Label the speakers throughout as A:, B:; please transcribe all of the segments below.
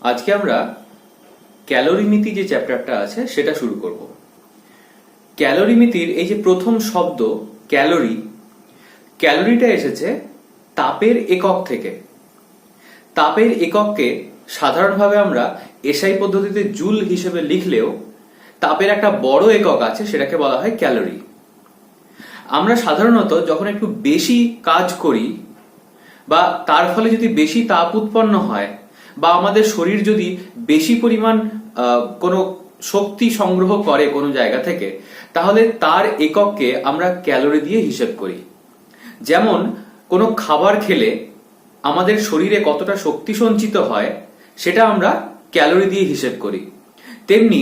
A: আজকে আমরা ক্যালোরিমিতি যে চ্যাপ্টারটা আছে সেটা শুরু করব। ক্যালোরিমিতির এই যে প্রথম শব্দ ক্যালোরি, ক্যালোরিটা এসেছে তাপের একক থেকে। তাপের একককে সাধারণভাবে আমরা এসআই পদ্ধতিতে জুল হিসেবে লিখলেও তাপের একটা বড় একক আছে, সেটাকে বলা হয় ক্যালোরি। আমরা সাধারণত যখন একটু বেশি কাজ করি বা তার ফলে যদি বেশি তাপ উৎপন্ন হয় বা আমাদের শরীর যদি বেশি পরিমাণ কোনো শক্তি সংগ্রহ করে কোনো জায়গা থেকে, তাহলে তার একককে আমরা ক্যালোরি দিয়ে হিসেব করি। যেমন কোনো খাবার খেলে আমাদের শরীরে কতটা শক্তি সঞ্চিত হয় সেটা আমরা ক্যালোরি দিয়ে হিসেব করি। তেমনি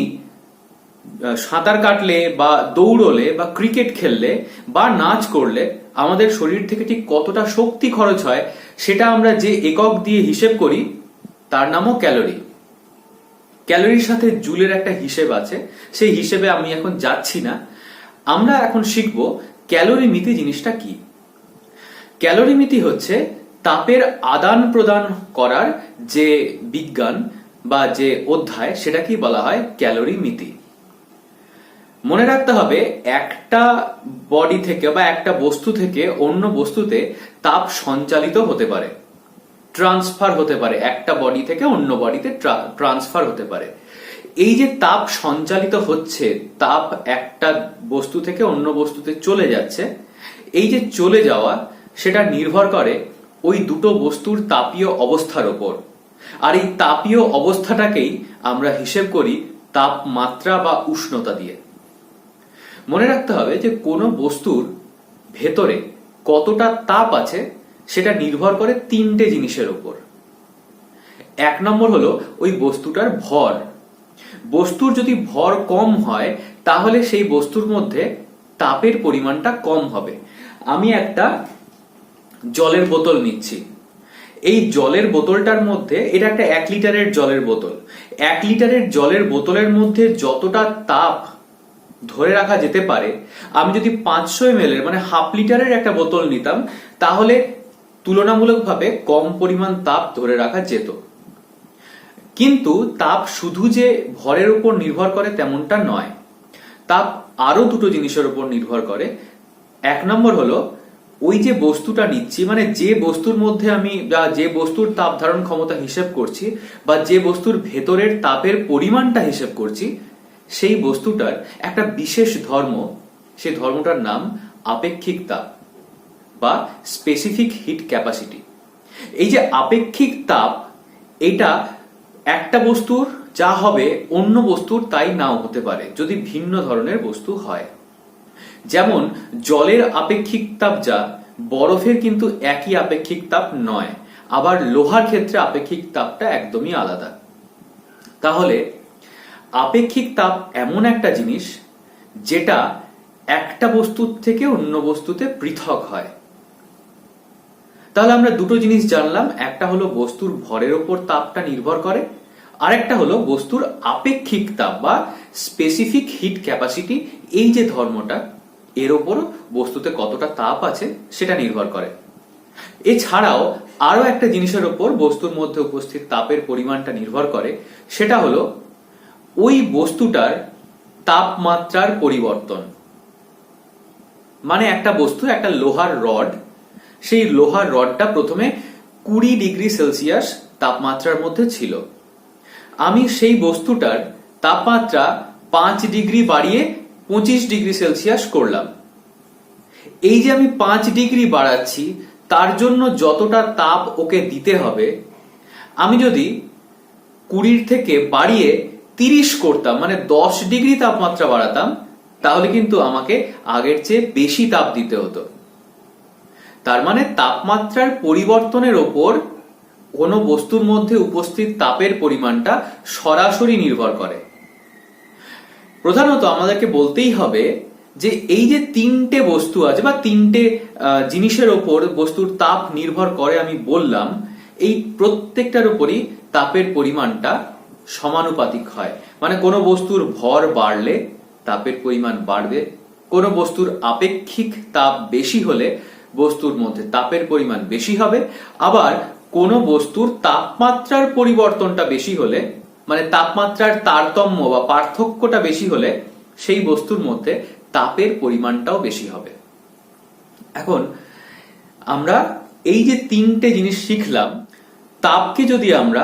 A: সাঁতার কাটলে বা দৌড়লে বা ক্রিকেট খেললে বা নাচ করলে আমাদের শরীর থেকে ঠিক কতটা শক্তি খরচ হয় সেটা আমরা যে একক দিয়ে হিসেব করি তার নামও ক্যালোরি। ক্যালোরির সাথে জুলের একটা হিসেব আছে, সেই হিসেবে আমি এখন যাচ্ছি না। আমরা এখন শিখব ক্যালোরিমিতি জিনিসটা কি। ক্যালোরিমিতি হচ্ছে তাপের আদান প্রদান করার যে বিজ্ঞান বা যে অধ্যায়, সেটাকেই বলা হয় ক্যালোরিমিতি। মনে রাখতে হবে একটা বডি থেকে বা একটা বস্তু থেকে অন্য বস্তুতে তাপ সঞ্চালিত হতে পারে, ট্রান্সফার হতে পারে, একটা বডি থেকে অন্য বডিতে ট্রান্সফার হতে পারে। এই যে তাপ সঞ্চালিত হচ্ছে, তাপ একটা বস্তু থেকে অন্য বস্তুতে চলে যাচ্ছে, এই যে চলে যাওয়া সেটা নির্ভর করে ওই দুটো বস্তুর তাপীয় অবস্থার উপর। আর এই তাপীয় অবস্থাটাকেই আমরা হিসেব করি তাপমাত্রা বা উষ্ণতা দিয়ে। মনে রাখতে হবে যে কোনো বস্তুর ভেতরে কতটা তাপ আছে সেটা নির্ভর করে তিনটে জিনিসের উপর। এক নম্বর হলো ওই বস্তুটার ভর। বস্তুর যদি ভর কম হয় তাহলে সেই বস্তুর মধ্যে তাপের পরিমাণটা কম হবে। আমি একটা জলের বোতল নিচ্ছি, এই জলের বোতলটার মধ্যে, এটা একটা 1 লিটারের জলের বোতল, 1 লিটারের জলের বোতলের মধ্যে যতটা তাপ ধরে রাখা যেতে পারে, আমি যদি 500 ml মানে হাফ লিটারের একটা বোতল নিতাম তাহলে তুলনামূলকভাবে কম পরিমাণ তাপ ধরে রাখা যেত। কিন্তু তাপ শুধু যে ভরের উপর নির্ভর করে তেমনটা নয়, তাপ আরো দুটো জিনিসের উপর নির্ভর করে। এক নম্বর হলো ওই যে বস্তুটা নিচ্ছি, মানে যে বস্তুর মধ্যে আমি যে বস্তুর তাপ ধারণ ক্ষমতা হিসেব করছি বা যে বস্তুর ভেতরের তাপের পরিমাণটা হিসেব করছি, সেই বস্তুটার একটা বিশেষ ধর্ম, সেই ধর্মটার নাম আপেক্ষিক তাপ বা স্পেসিফিক হিট ক্যাপাসিটি। এই যে আপেক্ষিক তাপ, এটা একটা বস্তুর যা হবে অন্য বস্তুর তাই নাও হতে পারে যদি ভিন্ন ধরনের বস্তু হয়। যেমন জলের আপেক্ষিক তাপ যা, বরফের কিন্তু একই আপেক্ষিক তাপ নয়। আবার লোহার ক্ষেত্রে আপেক্ষিক তাপটা একদমই আলাদা। তাহলে আপেক্ষিক তাপ এমন একটা জিনিস যেটা একটা বস্তুর থেকে অন্য বস্তুতে পৃথক হয়। তাহলে আমরা দুটো জিনিস জানলাম, একটা হলো বস্তুর ভরের উপর তাপটা নির্ভর করে, আরেকটা হলো বস্তুর আপেক্ষিক তাপ বা স্পেসিফিক হিট ক্যাপাসিটি, এই যে ধর্মটা, এর উপর বস্তুতে কতটা তাপ আছে সেটা নির্ভর করে। এছাড়াও আরো একটা জিনিসের উপর বস্তুর মধ্যে উপস্থিত তাপের পরিমাণটা নির্ভর করে, সেটা হলো ওই বস্তুটার তাপমাত্রার পরিবর্তন। মানে একটা বস্তু, একটা লোহার রড, সেই লোহার রডটা প্রথমে 20 ডিগ্রি সেলসিয়াস তাপমাত্রার মধ্যে ছিল। আমি সেই বস্তুটার তাপমাত্রা 5 ডিগ্রি বাড়িয়ে 25 ডিগ্রি সেলসিয়াস করলাম। এই যে আমি 5 ডিগ্রি বাড়াচ্ছি, তার জন্য যতটা তাপ ওকে দিতে হবে, আমি যদি 20 থেকে বাড়িয়ে 30 করতাম, মানে 10 ডিগ্রি তাপমাত্রা বাড়াতাম, তাহলে কিন্তু আমাকে আগের চেয়ে বেশি তাপ দিতে হতো। তার মানে তাপমাত্রার পরিবর্তনের ওপর কোনো বস্তুর মধ্যে উপস্থিত তাপের পরিমাণটা সরাসরি নির্ভর করে। প্রধানত আমাদেরকে বলতেই হবে যে এই যে তিনটে বস্তু আছে বা তিনটে জিনিসের ওপর বস্তুর তাপ নির্ভর করে আমি বললাম, এই প্রত্যেকটার উপরই তাপের পরিমাণটা সমানুপাতিক হয়। মানে কোনো বস্তুর ভর বাড়লে তাপের পরিমাণ বাড়বে, কোনো বস্তুর আপেক্ষিক তাপ বেশি হলে বস্তুর মধ্যে তাপের পরিমাণ বেশি হবে, আবার কোনো বস্তুর তাপমাত্রার পরিবর্তনটা বেশি হলে, মানে তাপমাত্রার তারতম্য বা পার্থক্যটা বেশি হলে সেই বস্তুর মধ্যে তাপের পরিমাণটাও বেশি হবে। এখন আমরা এই যে তিনটে জিনিস শিখলাম, তাপকে যদি আমরা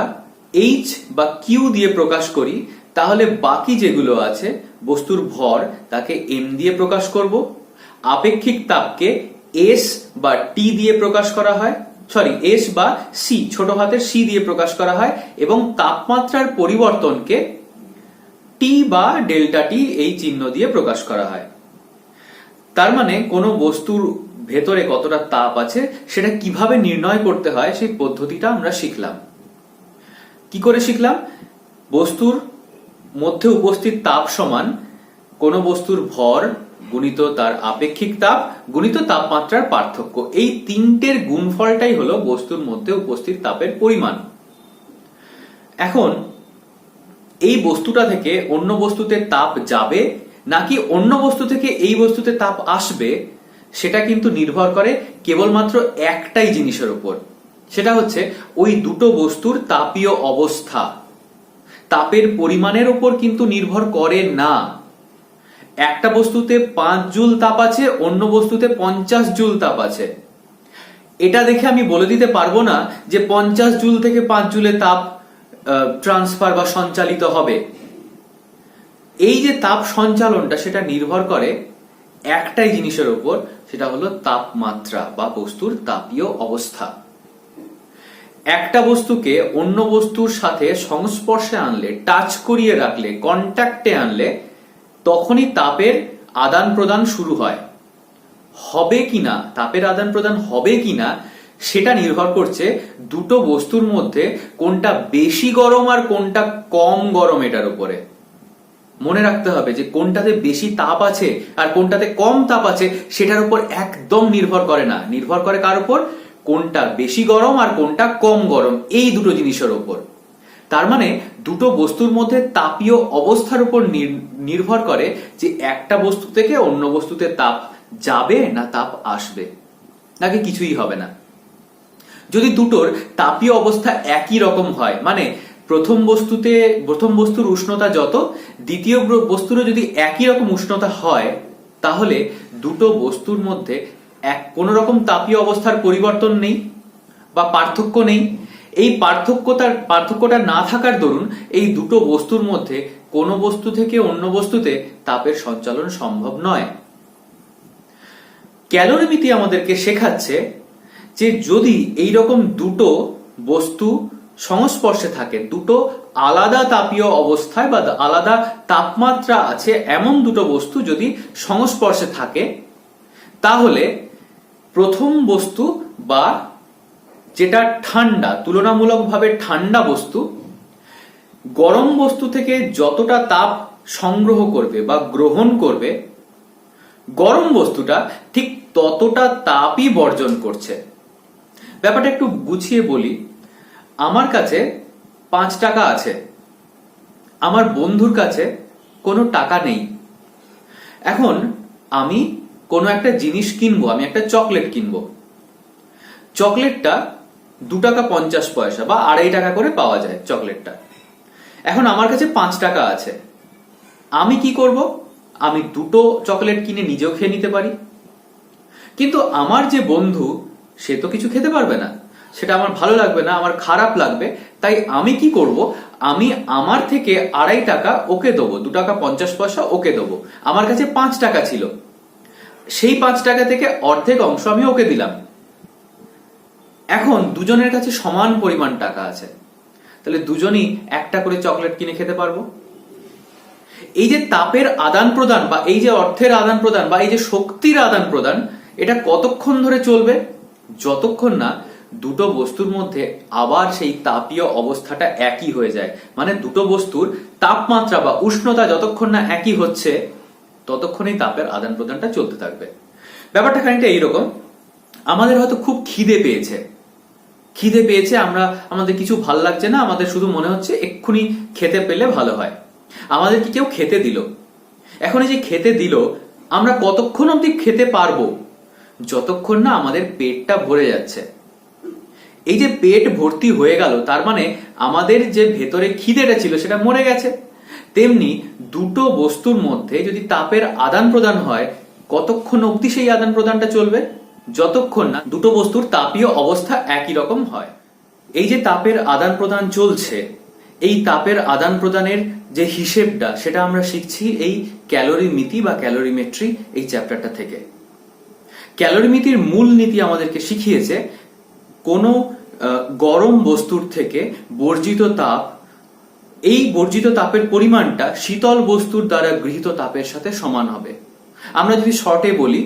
A: H বা Q দিয়ে প্রকাশ করি তাহলে বাকি যেগুলো আছে বস্তুর ভর তাকে M দিয়ে প্রকাশ করব। আপেক্ষিক তাপকে S বা T দিয়ে প্রকাশ করা হয়, S বা C, ছোট হাতের C দিয়ে প্রকাশ করা হয়, এবং তাপমাত্রার পরিবর্তনকে T বা ডেল্টা T এই চিহ্ন দিয়ে প্রকাশ করা হয়। তার মানে কোনো বস্তুর ভেতরে কতটা তাপ আছে সেটা কিভাবে নির্ণয় করতে হয় সেই পদ্ধতিটা আমরা শিখলাম। কি করে শিখলাম? বস্তুর মধ্যে উপস্থিত তাপ সমান কোনো বস্তুর ভর গুণিত তার আপেক্ষিক তাপ গুণিত তাপমাত্রার পার্থক্য। এই তিনটের গুণফলটাই হলো বস্তুর মধ্যে উপস্থিত তাপের পরিমাণ। এখন এই বস্তুটা থেকে অন্য বস্তুতে তাপ যাবে নাকি অন্য বস্তু থেকে এই বস্তুতে তাপ আসবে সেটা কিন্তু নির্ভর করে কেবলমাত্র একটাই জিনিসের উপর, সেটা হচ্ছে ওই দুটো বস্তুর তাপীয় অবস্থা। তাপের পরিমাণের উপর কিন্তু নির্ভর করে না। একটা বস্তুতে 5 জুল তাপ আছে, অন্য বস্তুতে 50 জুল তাপ আছে। এটা দেখে আমি বলে দিতে পারবো না যে 50 জুল থেকে 5 জুলে তাপ ট্রান্সফার বা সঞ্চালিত হবে। এই যে তাপ সঞ্চালনটা সেটা নির্ভর করে একটাই জিনিসের উপর, সেটা হলো তাপমাত্রা বা বস্তুর তাপীয় অবস্থা। একটা বস্তুকে অন্য বস্তুর সাথে সংস্পর্শে আনলে, টাচ করিয়ে রাখলে, কন্ট্যাক্টে আনলে তখনই তাপের আদান প্রদান শুরু হয়। হবে কিনা, তাপের আদান প্রদান হবে কিনা সেটা নির্ভর করছে দুটো বস্তুর মধ্যে কোনটা বেশি গরম আর কোনটা কম গরম এটার উপরে। মনে রাখতে হবে যে কোনটাতে বেশি তাপ আছে আর কোনটাতে কম তাপ আছে সেটার উপর একদম নির্ভর করে না। নির্ভর করে কার উপর? কোনটা বেশি গরম আর কোনটা কম গরম, এই দুটো জিনিসের উপর। তার মানে দুটো বস্তুর মধ্যে তাপীয় অবস্থার উপর নির্ভর করে যে একটা বস্তু থেকে অন্য বস্তুতে তাপ যাবে না তাপ আসবে, নাকি কিছুই হবে না। যদি দুটোর তাপীয় অবস্থা একই রকম হয়, মানে প্রথম বস্তুর উষ্ণতা যত, দ্বিতীয় বস্তুরও যদি একই রকম উষ্ণতা হয়, তাহলে দুটো বস্তুর মধ্যে কোন রকম তাপীয় অবস্থার পরিবর্তন নেই বা পার্থক্য নেই। এই পার্থক্যটা না থাকার দরুন এই দুটো বস্তুর মধ্যে কোনো বস্তু থেকে অন্য বস্তুতে তাপের সঞ্চালন সম্ভব নয়। ক্যালোরিমিতি আমাদেরকে শেখাচ্ছে যে যদি এই রকম দুটো বস্তু সংস্পর্শে থাকে, দুটো আলাদা তাপীয় অবস্থায় বা আলাদা তাপমাত্রা আছে এমন দুটো বস্তু যদি সংস্পর্শে থাকে, তাহলে প্রথম বস্তু বা যেটা ঠান্ডা, তুলনামূলকভাবে ঠান্ডা বস্তু, গরম বস্তু থেকে যতটা তাপ সংগ্রহ করবে বা গ্রহণ করবে, গরম বস্তুটা ঠিক ততটা তাপই বর্জন করছে। ব্যাপারটা একটু গুছিয়ে বলি। আমার কাছে 5 টাকা আছে, আমার বন্ধুর কাছে কোনো টাকা নেই। এখন আমি কোনো একটা জিনিস কিনবো, আমি একটা চকলেট কিনবো। চকলেটটা 2 টাকা 50 পয়সা বা 2.5 টাকা করে পাওয়া যায় চকলেটটা। এখন আমার কাছে 5 টাকা আছে, আমি কি করব? আমি দুটো চকলেট কিনে নিজেও খেয়ে নিতে পারি। কিন্তু আমার যে বন্ধু, সে তো কিছু খেতে পারবে না, সেটা আমার ভালো লাগবে না, আমার খারাপ লাগবে। তাই আমি কি করব? আমি আমার থেকে 2.5 টাকা ওকে দেবো, 2 টাকা 50 পয়সা ওকে দেবো। আমার কাছে 5 টাকা ছিল, সেই 5 টাকা থেকে অর্ধেক অংশ আমি ওকে দিলাম। এখন দুজনের কাছে সমান পরিমাণ টাকা আছে, তাহলে দুজনই একটা করে চকলেট কিনে খেতে পারবো। এই যে তাপের আদান প্রদান বা এই যে অর্থের আদান প্রদান বা এই যে শক্তির আদান প্রদান, এটা কতক্ষণ ধরে চলবে? যতক্ষণ না দুটো বস্তুর মধ্যে আবার সেই তাপীয় অবস্থাটা একই হয়ে যায়। মানে দুটো বস্তুর তাপমাত্রা বা উষ্ণতা যতক্ষণ না একই হচ্ছে, ততক্ষণই তাপের আদান প্রদানটা চলতে থাকবে। ব্যাপারটা খানিকটা এইরকম, আমাদের হয়তো খুব খিদে পেয়েছে, আমাদের কিছু ভাল লাগছে না, আমাদের শুধু মনে হচ্ছে এক্ষুনি খেতে পেলে ভালো হয়। আমাদেরকে কেউ খেতে দিল। এখন এই যে খেতে দিল, আমরা কতক্ষণ অবধি খেতে পারবো? যতক্ষণ না আমাদের পেটটা ভরে যাচ্ছে। এই যে পেট ভর্তি হয়ে গেল তার মানে আমাদের যে ভেতরে খিদেটা ছিল সেটা মরে গেছে। তেমনি দুটো বস্তুর মধ্যে যদি তাপের আদান প্রদান হয়, কতক্ষণ অবধি সেই আদান প্রদানটা চলবে? যতক্ষণ না দুটো বস্তুর তাপীয় অবস্থা একই রকম হয়। এই যে তাপের আদান প্রদান চলছে, এই তাপের আদান প্রদানের যে হিসেবটা সেটা আমরা শিখছি এই ক্যালোরিমিতি বা ক্যালোরিমেট্রি এই চ্যাপ্টারটা থেকে। ক্যালোরিমিতির মূল নীতি আমাদেরকে শিখিয়েছে কোনো গরম বস্তুর থেকে বর্জিত তাপ, এই বর্জিত তাপের পরিমাণটা শীতল বস্তুর দ্বারা গৃহীত তাপের সাথে সমান হবে। আমরা যদি শর্টে বলি,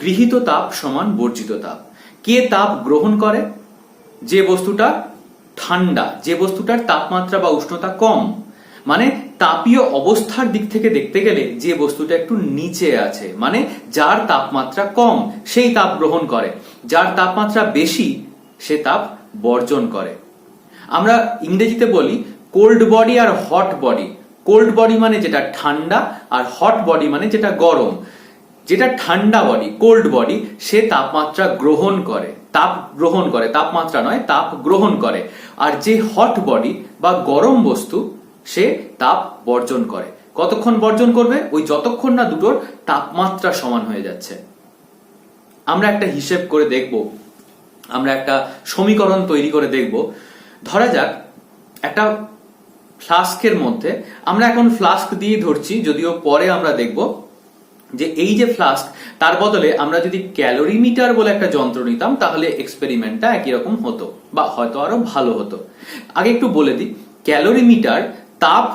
A: গৃহীত তাপ সমান বর্জিত তাপ। কে তাপ গ্রহণ করে? যে বস্তুটা ঠান্ডা, যে বস্তুটার তাপমাত্রা বা উষ্ণতা কম, মানে তাপীয় অবস্থার দিক থেকে দেখতে গেলে যে বস্তুটা একটু নিচে আছে, মানে যার তাপমাত্রা কম সেই তাপ গ্রহণ করে, যার তাপমাত্রা বেশি সে তাপ বর্জন করে। আমরা ইংরেজিতে বলি কোল্ড বডি আর হট বডি। কোল্ড বডি মানে যেটা ঠান্ডা, আর হট বডি মানে যেটা গরম। যেটা ঠান্ডা বডি, কোল্ড বডি, সে তাপমাত্রা গ্রহণ করে, তাপমাত্রা নয়, তাপ গ্রহণ করে। আর যে হট বডি বা গরম বস্তু সে তাপ বর্জন করে। কতক্ষণ বর্জন করবে? ওই যতক্ষণ না দুটোর তাপমাত্রা সমান হয়ে যাচ্ছে। আমরা একটা হিসেব করে দেখব, আমরা একটা সমীকরণ তৈরি করে দেখব। ধরা যাক একটা ফ্লাস্কের মধ্যে, আমরা এখন ফ্লাস্ক দিয়ে ধরছি, যদিও পরে আমরা দেখব যে এই যে ফ্লাস্ক, তার বদলে আমরা যদি ক্যালোরিমিটার বলে একটা যন্ত্র নিতাম তাহলে এক্সপেরিমেন্টটা একই রকম হতো বা হয়তো আরো ভালো হতো। আগে একটু বলে দিই, ক্যালোরিমিটার তাপ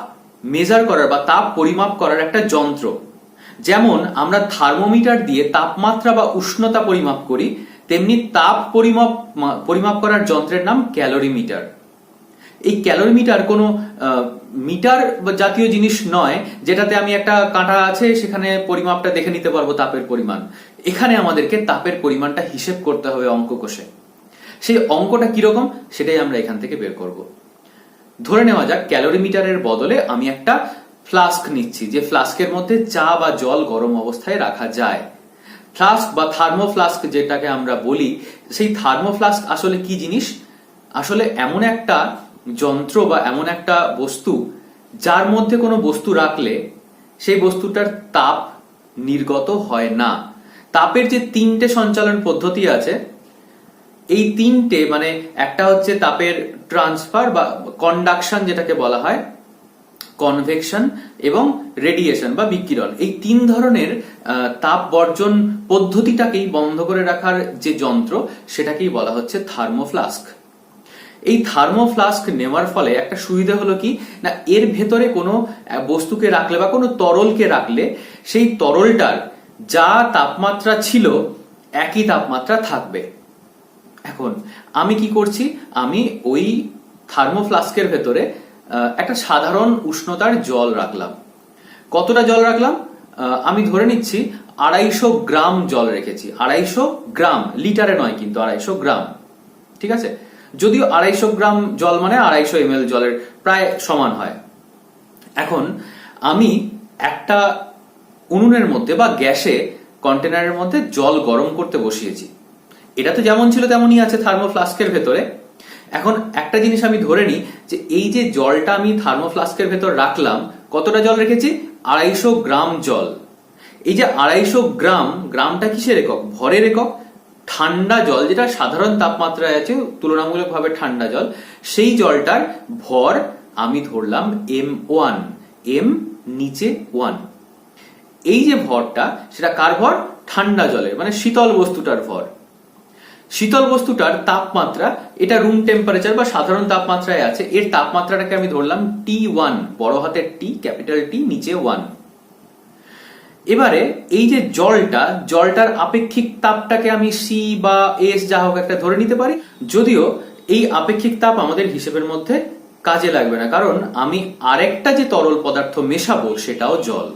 A: মেজার করার বা তাপ পরিমাপ করার একটা যন্ত্র। যেমন আমরা থার্মোমিটার দিয়ে তাপমাত্রা বা উষ্ণতা পরিমাপ করি, তেমনি তাপ পরিমাপ করার যন্ত্রের নাম ক্যালোরিমিটার। এই ক্যালোরিমিটার কোনো মিটার জাতীয় জিনিস নয় যেটাতে আমি একটা কাঁটা আছে সেখানে পরিমাপটা দেখে নিতে পারবো তাপের পরিমাণ। এখানে আমাদেরকে তাপের পরিমাণটা হিসেব করতে হবে অঙ্ক কষে। সেই অঙ্কটা কিরকম সেটাই আমরা এখান থেকে বের করব। ধরে নেওয়া যাক ক্যালোরিমিটারের বদলে আমি একটা ফ্লাস্ক নিচ্ছি, যে ফ্লাস্কের মধ্যে চা বা জল গরম অবস্থায় রাখা যায়। ফ্লাস্ক বা থার্মোফ্লাস্ক যেটাকে আমরা বলি, সেই থার্মোফ্লাস্ক আসলে কি জিনিস? আসলে এমন একটা যন্ত্র বা এমন একটা বস্তু যার মধ্যে কোনো বস্তু রাখলে সেই বস্তুটার তাপ নির্গত হয় না। তাপের যে তিনটে সঞ্চালন পদ্ধতি আছে, এই তিনটে মানে একটা হচ্ছে তাপের ট্রান্সফার বা কন্ডাকশন যেটাকে বলা হয়, কনভেকশন এবং রেডিয়েশন বা বিকিরণ। এই তিন ধরনের তাপ বর্জন পদ্ধতিটাকেই বন্ধ করে রাখার যে যন্ত্র সেটাকেই বলা হচ্ছে থার্মোফ্লাস্ক। এই থার্মোফ্লাস্ক নেওয়ার ফলে একটা সুবিধা হলো কি না, এর ভেতরে কোনো বস্তুকে রাখলে বা কোনো তরলকে রাখলে সেই তরলটার যা তাপমাত্রা ছিল একই তাপমাত্রা থাকবে। এখন আমি কি করছি, আমি ওই থার্মোফ্লাস্কের ভেতরে একটা সাধারণ উষ্ণতার জল রাখলাম। কতটা জল রাখলাম? আমি ধরে নিচ্ছি 250 গ্রাম জল রেখেছি। 250 গ্রাম, লিটারে নয় কিন্তু, 250 গ্রাম। ঠিক আছে, যদিও 250 গ্রাম জল মানে 250 ml জলের প্রায় সমান হয়। এখন আমি একটা উনুনের মধ্যে বা গ্যাসে কন্টেনারের মধ্যে জল গরম করতে বসিয়েছি। এটা তো যেমন ছিল তেমনই আছে থার্মোফ্লাস্কের ভেতরে। এখন একটা জিনিস আমি ধরে নিই যে এই যে জলটা আমি থার্মোফ্লাস্কের ভেতর রাখলাম, কতটা জল রেখেছি? 250 গ্রাম জল। এই যে 250 গ্রাম, গ্রামটা কিসের একক? ভরের একক। ঠান্ডা জল যেটা সাধারণ তাপমাত্রায় আছে, তুলনামূলকভাবে ঠান্ডা জল, সেই জলটার ভর আমি ধরলাম m1, m নিচে 1। এই যে ভরটা, সেটা কার ভর? ঠান্ডা জলের, মানে শীতল বস্তুটার ভর। শীতল বস্তুটার তাপমাত্রা, এটা রুম টেম্পারেচার বা সাধারণ তাপমাত্রায় আছে, এর তাপমাত্রাটাকে আমি ধরলাম T1, বড় হাতের T, ক্যাপিটাল T, নিচে 1। এবারে এই যে জলটার আপেক্ষিক তাপটাকে আমি C বা S যা হোক একটা ধরে নিতে পারি। যদিও এই আপেক্ষিক তাপ আমাদের হিসেবের মধ্যে কাজে লাগবে না, কারণ আমি আরেকটা যে তরল পদার্থ মেশাবো সেটাও জল।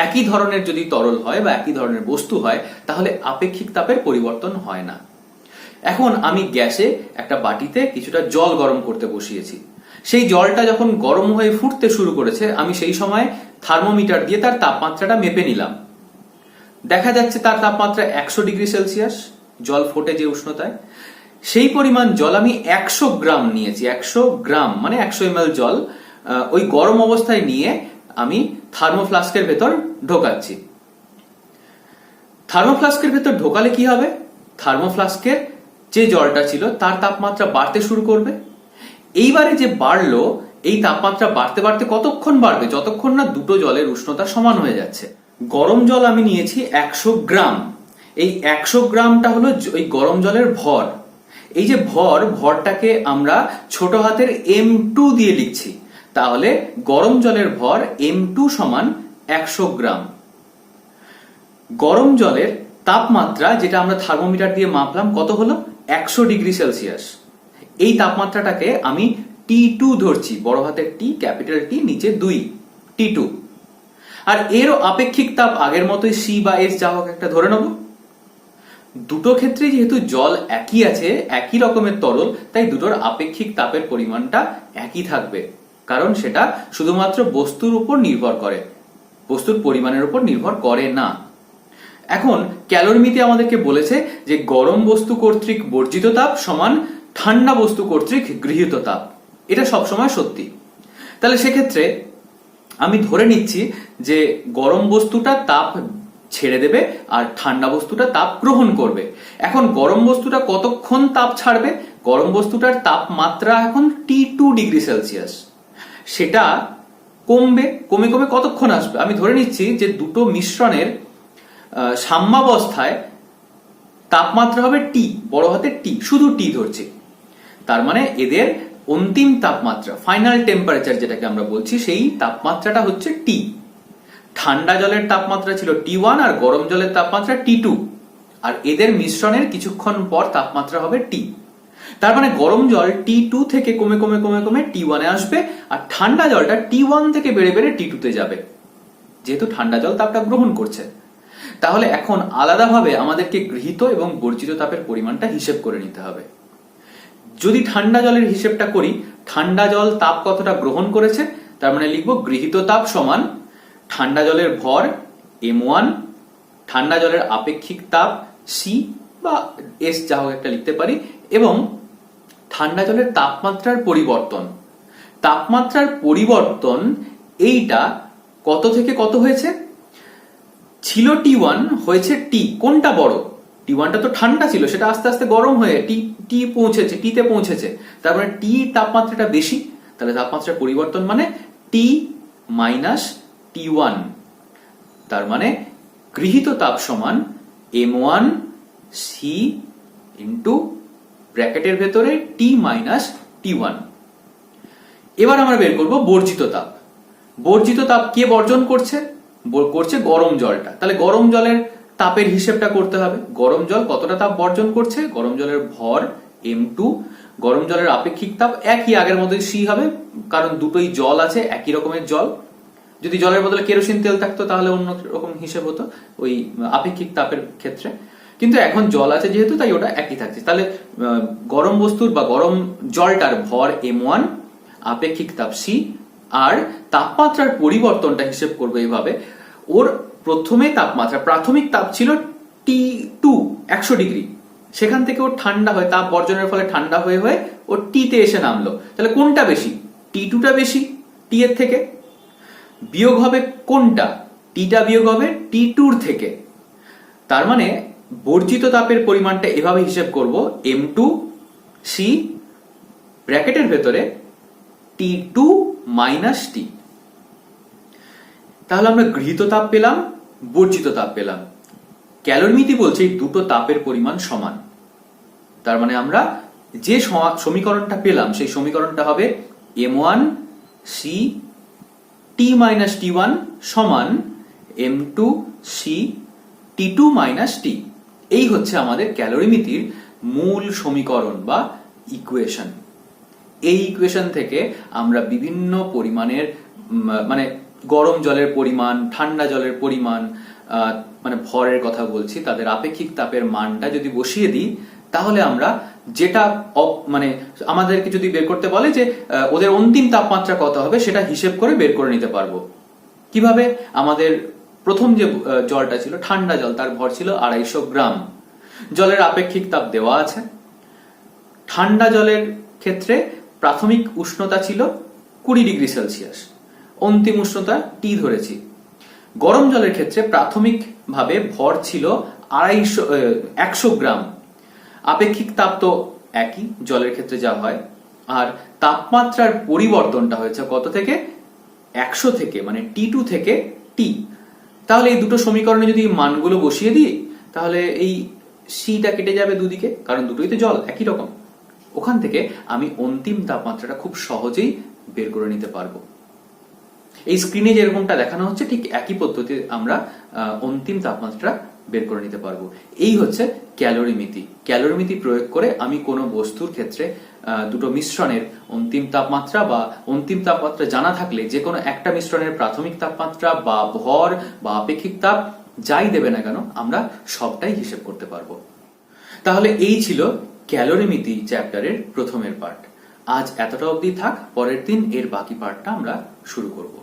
A: একই ধরনের যদি তরল হয় বা একই ধরনের বস্তু হয় তাহলে আপেক্ষিক তাপের পরিবর্তন হয় না। এখন আমি গ্যাসে একটা বাটিতে কিছুটা জল গরম করতে বসিয়েছি। সেই জলটা যখন গরম হয়ে ফুটতে শুরু করেছে, আমি সেই সময় থার্মোমিটার দিয়ে তার তাপমাত্রাটা মেপে নিলাম। দেখা যাচ্ছে তার তাপমাত্রা 100 ডিগ্রি সেলসিয়াস, জল ফোটে যে উষ্ণতায়। সেই পরিমাণ জল আমি 100 গ্রাম নিয়েছি, 100 গ্রাম মানে 100 ml জল ওই গরম অবস্থায় নিয়ে আমি থার্মোফ্লাস্কের ভেতর ঢোকাচ্ছি। থার্মোফ্লাস্কের ভেতর ঢোকালে কি হবে, থার্মোফ্লাস্কের যে জলটা ছিল তার তাপমাত্রা বাড়তে শুরু করবে। এইবারে যে বাড়লো, এই তাপমাত্রা বাড়তে বাড়তে কতক্ষণ বাড়বে, যতক্ষণ না দুটো জলের উষ্ণতা সমান হয়ে যাচ্ছে। গরম জল আমি নিয়েছি 100 গ্রাম, এই 100 গ্রামটা হলো ওই গরম জলের ভর। এই যে ভরটাকে আমরা ছোট হাতের M2 দিয়ে লিখছি, তাহলে গরম জলের ভর M2 সমান 100 গ্রাম। গরম জলের তাপমাত্রা যেটা আমরা থার্মোমিটার দিয়ে মাপলাম কত হলো, 100 ডিগ্রি সেলসিয়াস। এই তাপমাত্রাটাকে আমি T2 ধরছি, বড় হাতের টি, ক্যাপিটাল টি, নিচে 2, T2। আর এরও আপেক্ষিক তাপ আগের মতোই C বা S যা হোক একটা ধরে নেব। দুটো ক্ষেত্রে যেহেতু জল একই আছে, একই রকমের তরল, তাই দুটোর আপেক্ষিক তাপের পরিমাণটা একই থাকবে, কারণ সেটা শুধুমাত্র বস্তুর উপর নির্ভর করে, বস্তুর পরিমাণের উপর নির্ভর করে না। এখন ক্যালোরিমিতি আমাদেরকে বলেছে যে গরম বস্তু কর্তৃক বর্জিত তাপ সমান ঠান্ডা বস্তু কর্তৃক গৃহীত তাপ, এটা সবসময় সত্যি। তাহলে সেক্ষেত্রে আমি ধরে নিচ্ছি যে গরম বস্তুটা তাপ ছেড়ে দেবে আর ঠান্ডা বস্তুটা তাপ গ্রহণ করবে। এখন গরম বস্তুটা কতক্ষণ তাপ ছাড়বে, গরম বস্তুটার তাপমাত্রা এখন T2 ডিগ্রি সেলসিয়াস, সেটা কমবে, কমে কমে কতক্ষণ আসবে, আমি ধরে নিচ্ছি যে দুটো মিশ্রণের সাম্যাবস্থায় তাপমাত্রা হবে T, বড় হাতের টি, শুধু টি ধরছি। তার মানে এদের অন্তিম তাপমাত্রা, ফাইনাল টেম্পারেচার যেটাকে আমরা বলছি, সেই তাপমাত্রাটা হচ্ছে T। ঠান্ডা জলের তাপমাত্রা ছিল T1 আর গরম জলের তাপমাত্রা T2, আর এদের মিশ্রণের কিছুক্ষণ পর তাপমাত্রা হবে T। তার মানে গরম জল T2 থেকে কমে কমে কমে কমে T1 এ আসবে, আর ঠান্ডা জলটা T1 থেকে বেড়ে বেড়ে T2 তে যাবে, যেহেতু ঠান্ডা জল তাপটা গ্রহণ করছে। তাহলে এখন আলাদাভাবে আমাদেরকে গৃহীত এবং বর্জিত তাপের পরিমাণটা হিসেব করে নিতে হবে। যদি ঠান্ডা জলের হিসেবটা করি, ঠান্ডা জল তাপ কতটা গ্রহণ করেছে, তার মানে লিখবো গৃহীত তাপ সমান ঠান্ডা জলের ভর M1, ঠান্ডা জলের আপেক্ষিক তাপ C বা S যা হোক একটা লিখতে পারি, এবং ঠান্ডা জলের তাপমাত্রার পরিবর্তন। তাপমাত্রার পরিবর্তন এইটা কত থেকে কত হয়েছে, ছিল T1 হয়েছে T, কোনটা বড়, T1টা তো ঠান্ডা ছিল, সেটা আস্তে আস্তে গরম হয়ে টি পৌঁছেছে, টিতে পৌঁছেছে, তার মানে টি তাপমাত্রাটা বেশি, তাহলে তাপমাত্রার পরিবর্তন মানে T মাইনাস T1। তার মানে গৃহীত তাপ সমান M1 C ইন্টু ব্র্যাকেটের ভেতরে T মাইনাস T1। এবার আমরা বের করব বর্জিত তাপ। বর্জিত তাপ কে বর্জন করছে, করছে গরম জলটা। তাহলে গরম জলের তাপের হিসেবটা করতে হবে, গরম জল কতটা তাপ বর্জন করছে, গরম জলের ভর M2, গরম জলের আপেক্ষিক তাপ একই আগের মতোই C হবে, কারণ দুটোই জল আছে, একই রকমের জল। যদি জলের বদলে কেরোসিন তেল থাকতো তাহলে অন্য রকম হিসেব হতো ওই আপেক্ষিক তাপের ক্ষেত্রে, কিন্তু এখন জল আছে যেহেতু তাই ওটা একই থাকছে। তাহলে গরম বস্তুর বা গরম জলটার ভর M1, আপেক্ষিক তাপ C, আর তাপমাত্রার পরিবর্তনটা হিসেব করবো এইভাবে, ওর প্রথমে তাপমাত্রা প্রাথমিক তাপ ছিল T2 100 ডিগ্রি, সেখান থেকে ও ঠান্ডা হয়, তাপ বর্জনের ফলে ঠান্ডা হয়ে হয়ে ও টিতে এসে নামলো। তাহলে কোনটা বেশি, T2টা বেশি টি এর থেকে, বিয়োগ হবে কোনটা, টিটা বিয়োগ হবে T2 থেকে। তার মানে বর্জিত তাপের পরিমাণটা এভাবে হিসেব করব, M2 C ব্র্যাকেটের ভেতরে T2 মাইনাস T। তাহলে আমরা গৃহীত তাপ পেলাম, বর্জিত তাপ পেলাম। ক্যালোরিমিতি বলছে এই দুটো তাপের পরিমাণ সমান। তার মানে আমরা যে সমীকরণটা পেলাম সেই সমীকরণটা হবে M1 C T minus T1 সমান M2 C T2 minus T। এই হচ্ছে আমাদের ক্যালোরিমিতির মূল সমীকরণ বা ইকুয়েশন। এই ইকুয়েশন থেকে আমরা বিভিন্ন পরিমাণের মানে গরম জলের পরিমাণ, ঠান্ডা জলের পরিমাণ, মানে ভরের কথা বলছি, তাদের আপেক্ষিক তাপের মানটা যদি বসিয়ে দিই, তাহলে আমরা যেটা মানে আমাদেরকে যদি বের করতে বলে যে ওদের অন্তিম তাপমাত্রা কত হবে, সেটা হিসেব করে বের করে নিতে পারবো। কিভাবে, আমাদের প্রথম যে জলটা ছিল ঠান্ডা জল, তার ভর ছিল 250 গ্রাম, জলের আপেক্ষিক তাপ দেওয়া আছে, ঠান্ডা জলের ক্ষেত্রে প্রাথমিক উষ্ণতা ছিল 20°C, অন্তিম উষ্ণতা টি ধরেছি। গরম জলের ক্ষেত্রে প্রাথমিকভাবে ভর ছিল 100 গ্রাম। আপেক্ষিক তাপ তো একই জলের ক্ষেত্রে যা হয়, আর তাপমাত্রার পরিবর্তনটা হয়েছে কত থেকে? 100 থেকে, মানে T2 থেকে টি। তাহলে এই দুটো সমীকরণে যদি মানগুলো বসিয়ে দিই, তাহলে এই সিটা কেটে যাবে দুদিকে, কারণ দুটোই তো জল, একই রকম। ওখান থেকে আমি অন্তিম তাপমাত্রাটা খুব সহজেই বের করে নিতে পারবো। এই স্ক্রিনে যেরকমটা দেখানো হচ্ছে ঠিক একই পদ্ধতিতে আমরা অন্তিম তাপমাত্রা বের করে নিতে পারবো। এই হচ্ছে ক্যালোরিমিতি। ক্যালোরিমিতি প্রয়োগ করে আমি কোনো বস্তুর ক্ষেত্রে দুটো মিশ্রণের অন্তিম তাপমাত্রা বা অন্তিম তাপমাত্রা জানা থাকলে যে কোনো একটা মিশ্রণের প্রাথমিক তাপমাত্রা বা ভর বা আপেক্ষিক তাপ যাই দেবে না কেন আমরা সবটাই হিসেব করতে পারবো। তাহলে এই ছিল ক্যালোরিমিতি চ্যাপ্টারের প্রথমের পার্ট। আজ এতটা অবধি থাক, পরের দিন এর বাকি পার্টটা আমরা শুরু করব।